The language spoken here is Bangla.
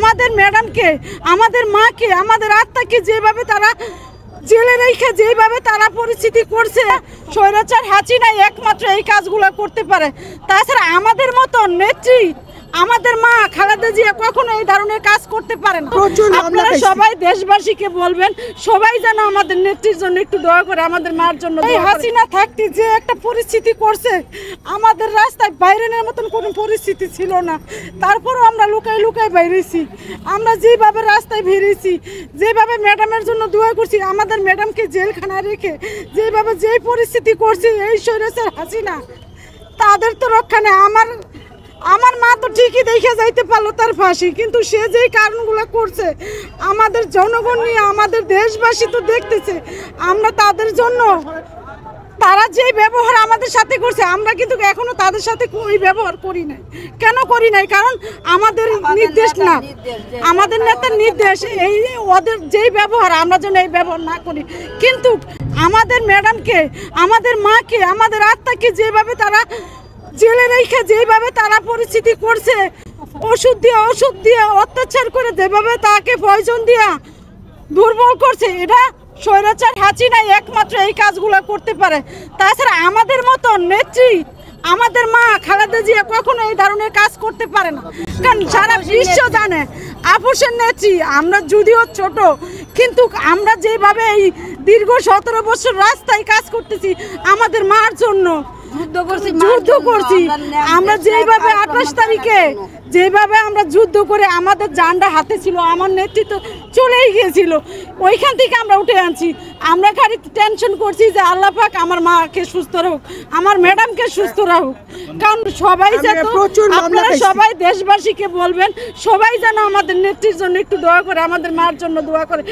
আমাদের ম্যাডামকে, আমাদের মাকে, আমাদের আত্মাকে যেভাবে তারা জেলে রেখে যেভাবে তারা পরিস্থিতি করছে, স্বৈরাচার হাসিনা একমাত্র এই কাজগুলো করতে পারে। তাছাড়া আমাদের মতো নেত্রী, আমাদের মা খালেদা জিয়া কখনো এই ধরনের কাজ করতে পারে না। আপনারা সবাই দেশবাসীকে বলবেন, সবাই যেন আমাদের নেত্রীর জন্য একটু দোয়া করে, আমাদের মার জন্য। এই হাসিনা থাকতে যে একটা পরিস্থিতি করছে, আমাদের রাস্তায় বাইরের মতন কোনো পরিস্থিতি ছিল না। তারপরও আমরা লুকাই লুকাই বাইরেছি। আমরা যেভাবে রাস্তায় বেরিয়েছি, যেভাবে ম্যাডামের জন্য দোয়া করছি, আমাদের ম্যাডামকে জেলখানায় রেখে যেভাবে যেই পরিস্থিতি করছে এই স্বৈরাচার হাসিনা, তাদের তো রক্ষা নেই। আমার মা তো ঠিকই দেখে যাইতে পারলো তার ফাঁসি, কিন্তু সে যেই কারণগুলো করছে আমাদের জনগণ নিয়ে, আমাদের দেশবাসী তো দেখতেছে। আমরা তাদের জন্য, তারা যেই ব্যবহার আমাদের সাথে করছে, আমরা কিন্তু এখনো তাদের সাথে ওই ব্যবহার করি নাই। কেন করি নাই? কারণ আমাদের নির্দেশ না, আমাদের নেতার নির্দেশ, এই ওদের যেই ব্যবহার আমরা যেন এই ব্যবহার না করি। কিন্তু আমাদের ম্যাডামকে, আমাদের মাকে, আমাদের আত্মাকে যেভাবে তারা জেলে রেখে যেভাবে তারা পরিস্থিতি করছে, ওষুধ দিয়ে অত্যাচার করে যেভাবে তাকে পয়জন দিয়া দুর্বল করছে, এটা স্বৈরাচার হাসিনা একমাত্র এই কাজগুলো করতে পারে। তাছাড়া আমাদের মতো নেত্রী, আমাদের মা খালেদা জিয়া কখনো এই ধরনের কাজ করতে পারে না। কারণ সারা বিশ্ব জানে আপোষের নেত্রী। আমরা যদিও ছোট, কিন্তু আমরা যেভাবে এই দীর্ঘ 17 বছর রাস্তায় কাজ করতেছি আমাদের মার জন্য, যুদ্ধ করছি। আমরা যেভাবে 28 তারিখে যেভাবে আমরা যুদ্ধ করে আমাদের জানটা হাতে ছিল, আমার নেতৃত্ব চলেই গিয়েছিল, ওইখান থেকে আমরা উঠে আনছি। আমরা খালি টেনশন করছি যে আল্লাহ পাক আমার মাকে সুস্থ রাখুক, আমার ম্যাডামকে সুস্থ রাখুক। কারণ সবাই যেন, আপনারা সবাই দেশবাসীকে বলবেন, সবাই যেন আমাদের নেত্রীর জন্য একটু দোয়া করে, আমাদের মার জন্য দোয়া করে।